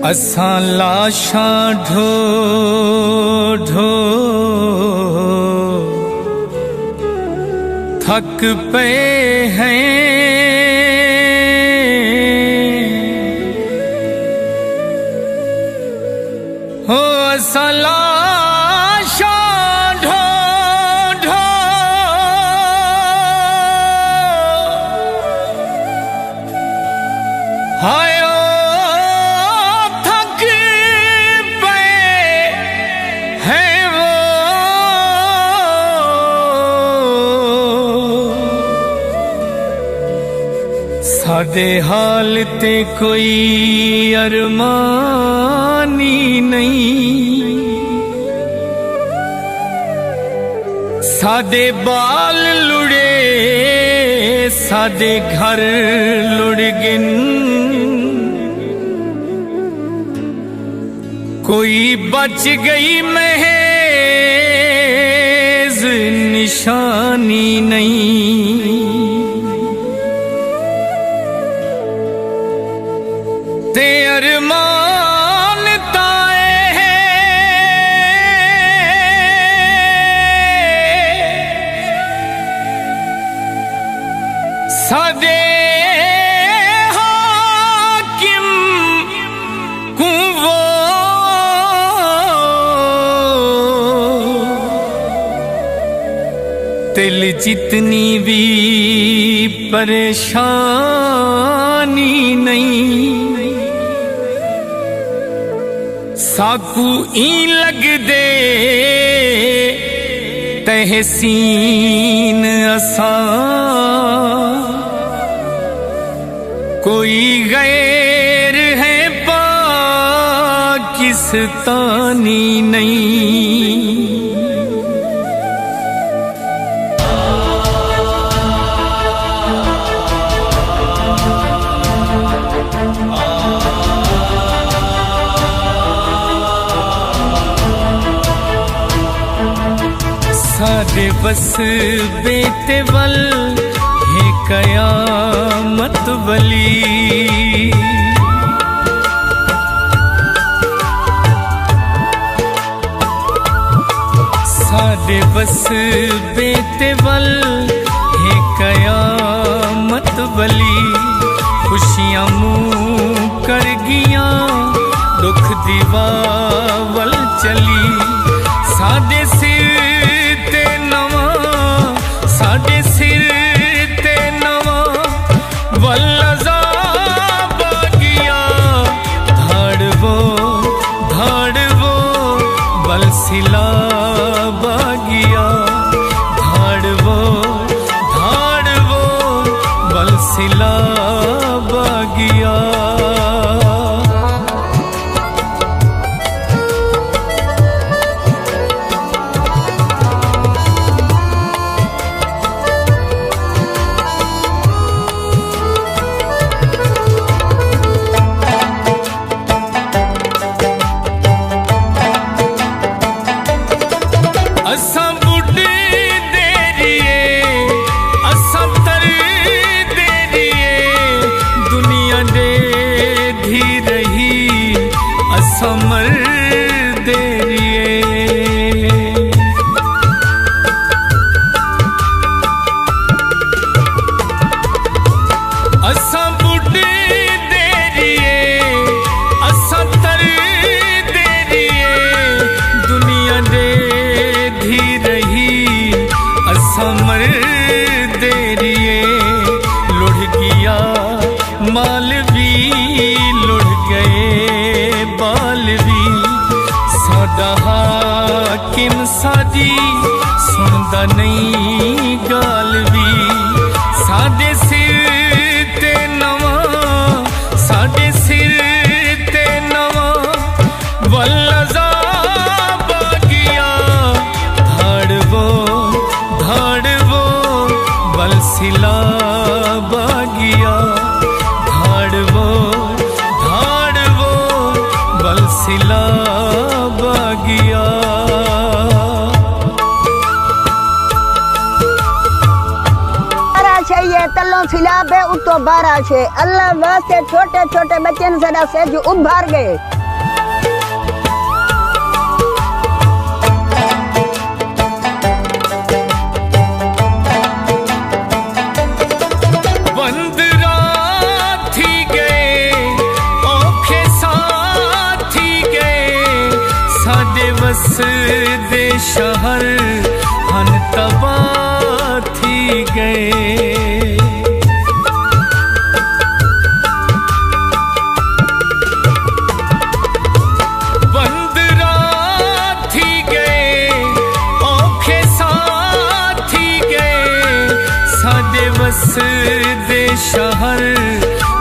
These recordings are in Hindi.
असां लाशां ढो ढो थक पे हैं, हो असां लाशां ढो ढो हाय सादे हाल ते कोई अरमानी नहीं, सादे बाल लुड़े सादे घर लुड़ गिन, कोई बच गई महज निशानी नहीं। ते अरमान ताए सादे हाकिम कुवो दिल जितनी भी परेशानी नहीं, साकू ई लग दे तहसीन असा, कोई गैर है पाकिस्तानी नहीं। सादे बस बेते वल है कयामत वली, सादे बस बेते वल है कयामत वली, खुशियां मुँह कर गिया दुख दीवावल चली, सादे सिर ते नवा साडे सिर ते नवा वल्लजा बागिया, धाड़वो बलसिला बागिया, धाड़वो बलसिला बागिया। असां बुढ़े देरिए असां तर देरिए दुनिया दे धी रही असां मर देरिए, असां बुढ़े देरिए असां तर देरिए दुनिया दे रही असां मर देरिए, लुढ़ गया माल भी लुढ़ गए बाल भी, साडा हाकिम साडी सुनदा नहीं गाल भी, साडे सिर ते नवा साडे सिर ते नवा वल्लजा बलसिला बागिया, धाड़वो बलसिला बागिया। चाहिए तल्लों फिलाबे उतो बारा छे, अल्लाह वास्ते छोटे छोटे बच्चन सदा सेज उभार गए। शहर हन तबाह थी गए। बंदरा थी गए औखे साथी गए, सादे वस दे शहर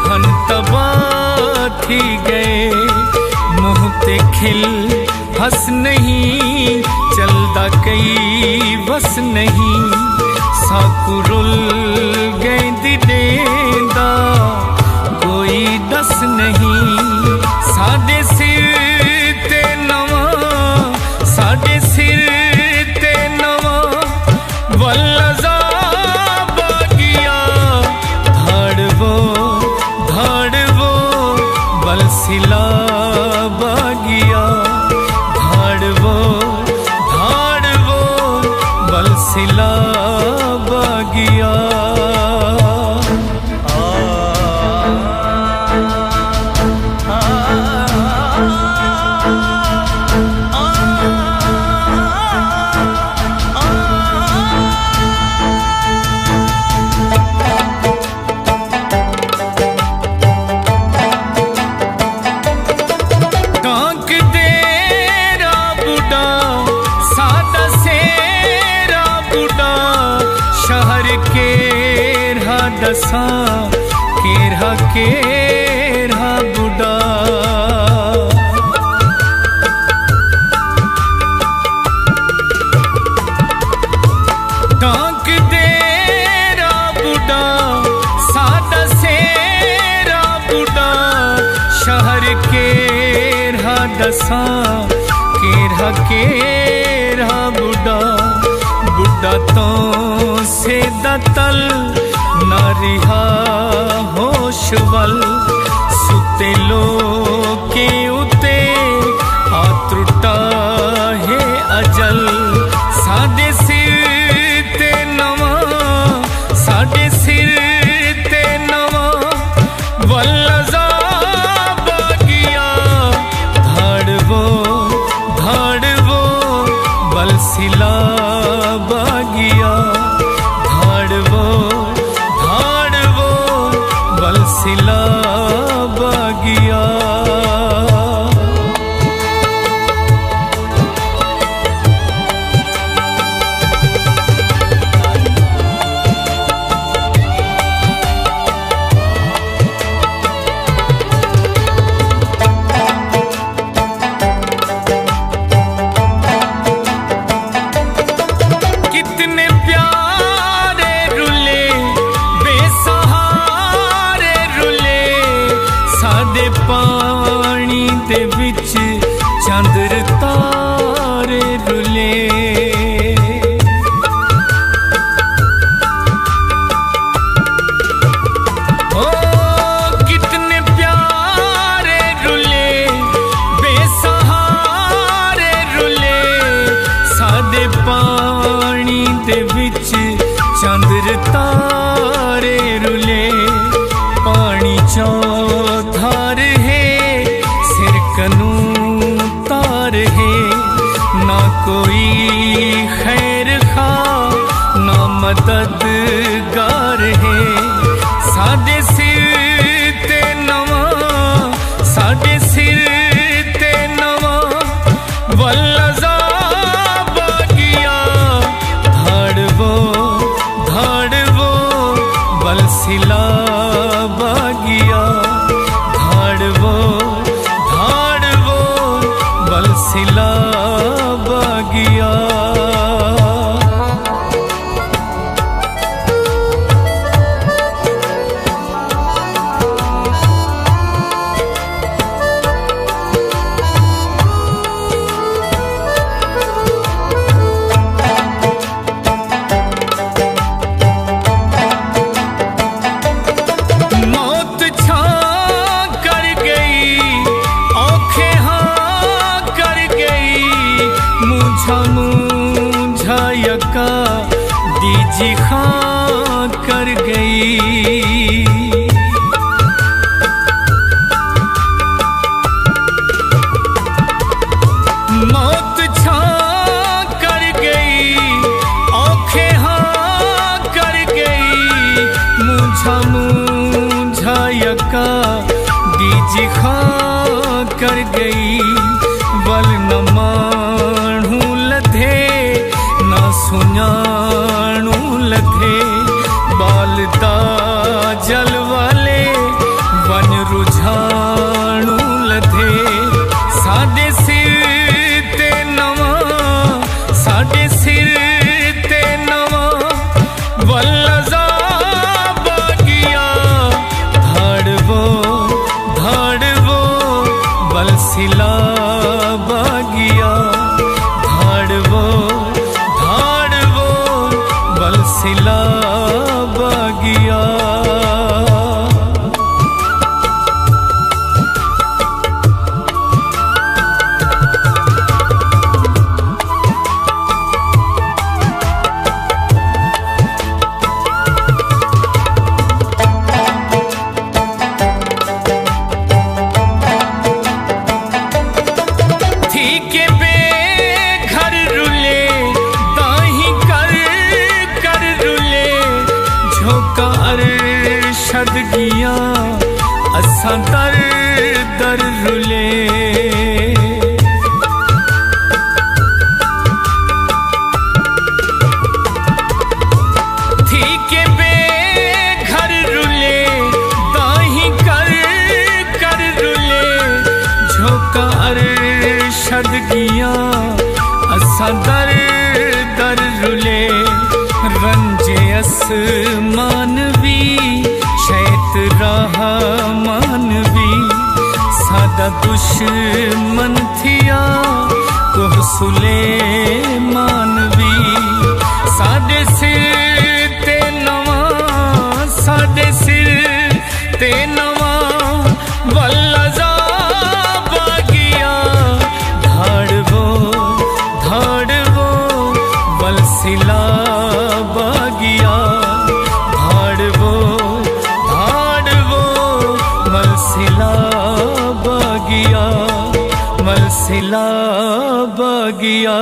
हन तबाह थी गए। मुँह ते खिल हस नहीं चलदा कई बस नहीं, साकू रुल गए दिदेंदा कोई दस नहीं। साडे सिर ते नवा, साडे सिर ते नवा वल्लजा बागिया। धाड़वो बलसिला बागिया, धाड़वो बलसिला बागिया। दसा केरहा बुढ़ा। टांक देरा बुढ़ा सादा सेरा बुढ़ा, शहर केरहा दसा केरहा बुढ़ा। बुढ़ा तो से दतल नारिहा होश वल, सुते लोके उते आ त्रुटा है अजल। साडे सिर ते नवा, साडे सिर ते नवा वल्लजा बागिया। धाड़वो बलसिला बागिया, धाड़वो बलसिला बागिया। कितने प्यारे रुले बेसहारे रुले, सादे पानी दे विच चंद्र तारे रुले। ओ कितने प्यारे रुले बेसहारे रुले, सादे पानी दे विच चंद्र तारे रुले। पानी चौधार है सिर कनू तार है, ना कोई खैर खा ना मददगार है। साडे सिर ते नवा, साडे सिर ते नवा वल्लजा बागिया। धाड़वो बलसिला बागिया, धाड़वो बलसिला बागिया। यका दीजी खां कर गई। मौत छा छामू झायका दीजी खां कर गई वल न माणू लधे न सुञाणू लधे बालदा जल वाले वन रुझाणू लधे साडे सिर ते नवा साडे सिर ते नवा वल्लजा बलसिला बागिया धाड़वो धाड़वो बलसिला बागिया अरशद गिया असां दर दर रुले थी के बेघर रुले दाही कर कर रुले झोंका अरशद गिया असां दर दर रुले रंजे आसमानवी शैत रहमानवी सादा दुश्मन थिया कोह सुलेमानवी साडे सिर ते नवा साडे सिर ते नवा वल्लजा बागिया धाड़वो धाड़वो बलसिला बागिया धाड़वो धाड़वो मलसिला बागिया मलसिला बागिया।